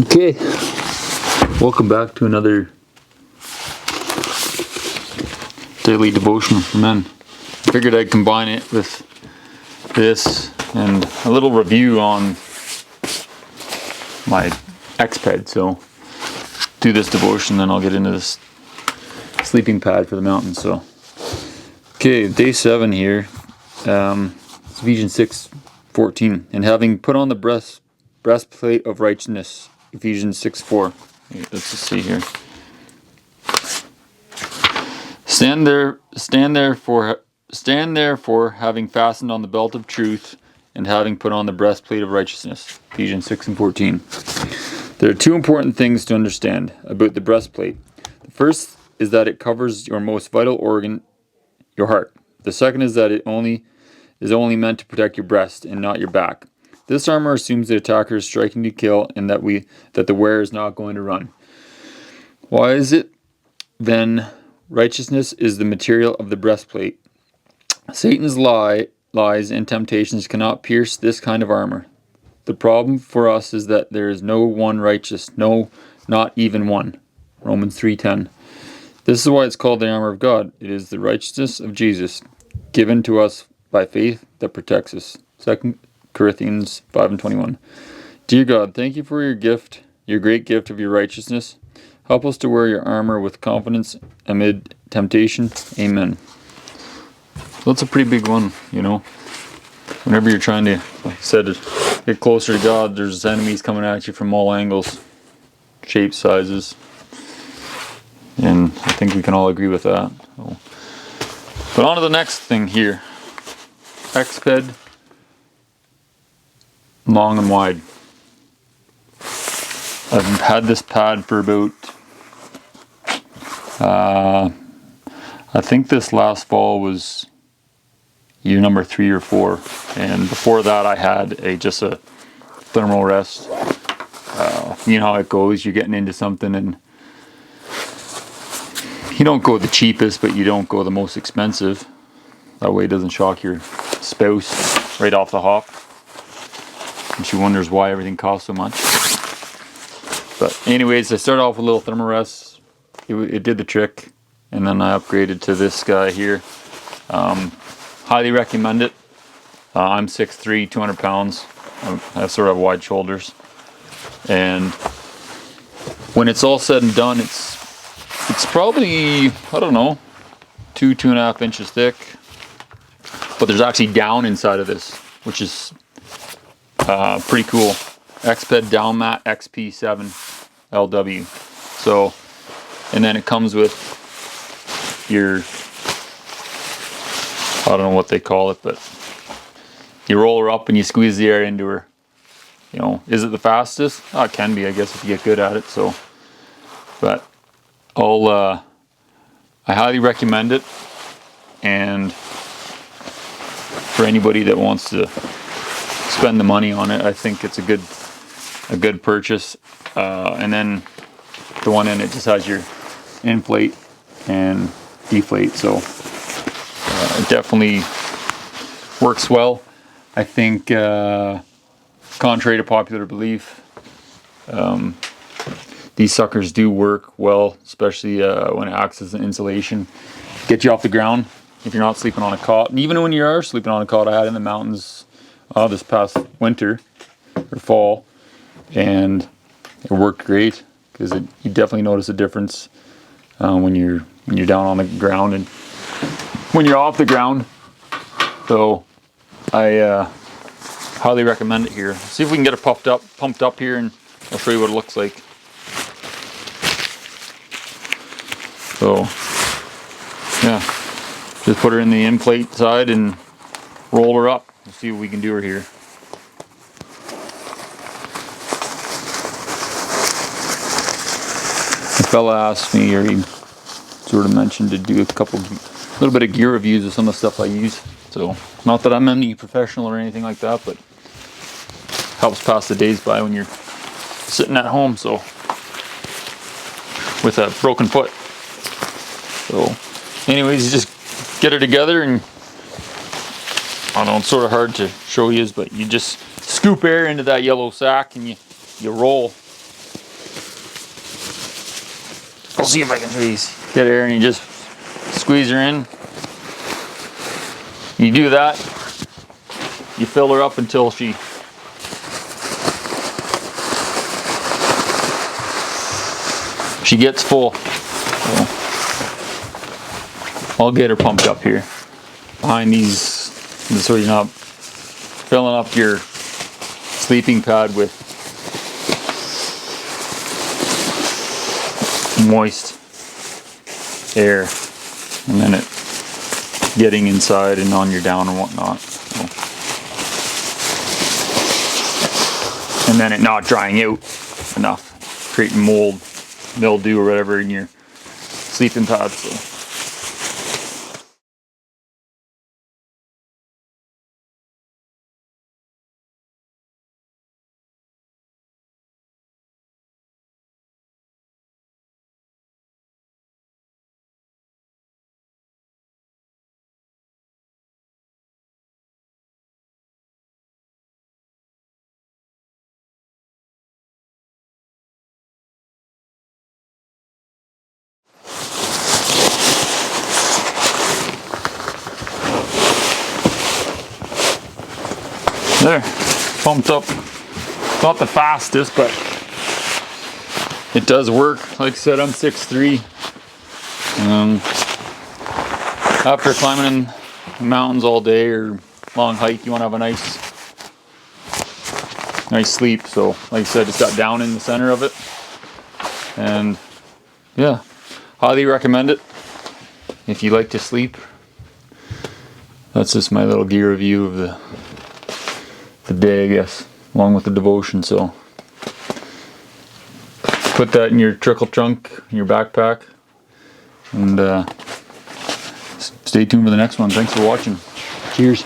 Okay, welcome back to another daily devotional for men. I figured I'd combine it with this and a little review on my Exped. So do this devotion, then I'll get into this sleeping pad for the mountains. So okay, day 7 here. It's Ephesians 6:14, and having put on the breastplate of righteousness. Ephesians 6:4. Let's just see here. Stand therefore, having fastened on the belt of truth, and having put on the breastplate of righteousness. Ephesians 6:14. There are two important things to understand about the breastplate. The first is that it covers your most vital organ, your heart. The second is that it is only meant to protect your breast and not your back. This armor assumes the attacker is striking to kill and that the wearer is not going to run. Why is it then righteousness is the material of the breastplate? Satan's lies and temptations cannot pierce this kind of armor. The problem for us is that there is no one righteous, no, not even one. Romans 3:10. This is why it's called the armor of God. It is the righteousness of Jesus given to us by faith that protects us. 2 Corinthians 5:21. Dear God, thank you for your gift, your great gift of your righteousness. Help us to wear your armor with confidence amid temptation. Amen. Well, that's a pretty big one, you know. Whenever you're trying to, like I said, get closer to God, there's enemies coming at you from all angles, shapes, sizes. And I think we can all agree with that. But on to the next thing here. Exped, long and wide. I've had this pad for about, I think this last fall was year number 3 or 4. And before that I had just a thermal rest. You know how it goes, you're getting into something and you don't go the cheapest, but you don't go the most expensive. That way it doesn't shock your spouse right off the hop. And she wonders why everything costs so much. But anyways, I started off with a little thermal rest. It did the trick. And then I upgraded to this guy here. Highly recommend it. I'm 6'3", 200 pounds. I sort of have wide shoulders. And when it's all said and done, it's probably, I don't know, 2.5 inches thick. But there's actually down inside of this, which is pretty cool. Exped down mat XP7 LW. So, and then it comes with your, I don't know what they call it, but you roll her up and you squeeze the air into her. You know, is it the fastest? Oh, it can be, I guess, if you get good at it. So, but I highly recommend it, and for anybody that wants to spend the money on it, I think it's a good purchase. And then the one in it just has your inflate and deflate, so it definitely works well. I think contrary to popular belief, these suckers do work well, especially when it acts as an insulation. Get you off the ground if you're not sleeping on a cot. And even when you are sleeping on a cot, I had in the mountains this past winter or fall, and it worked great because you definitely notice a difference when you're down on the ground and when you're off the ground. So I highly recommend it here. See if we can get it pumped up here, and I'll show you what it looks like. So yeah, just put her in the inflate side and roll her up. Let's see what we can do her here. The fella asked me, or he sort of mentioned, to do a little bit of gear reviews of some of the stuff I use. So not that I'm any professional or anything like that, but helps pass the days by when you're sitting at home. So with a broken foot. So anyways, you just get her together, and I don't know, it's sort of hard to show you, but you just scoop air into that yellow sack and you roll. I'll see if I can get her and you just squeeze her in. You do that, you fill her up until she gets full. So I'll get her pumped up here behind these, so you're not filling up your sleeping pad with moist air and then it getting inside and on your down and whatnot. So. And then it not drying out enough, creating mold, mildew or whatever in your sleeping pad. So. There, pumped up. Not the fastest, but it does work. Like I said, I'm 6'3". After climbing in the mountains all day or long hike, you want to have a nice sleep. So, like I said, just got down in the center of it, and yeah, highly recommend it if you like to sleep. That's just my little gear review of the day, I guess, along with the devotion. So put that in your trickle trunk, in your backpack, and stay tuned for the next one. Thanks for watching. Cheers.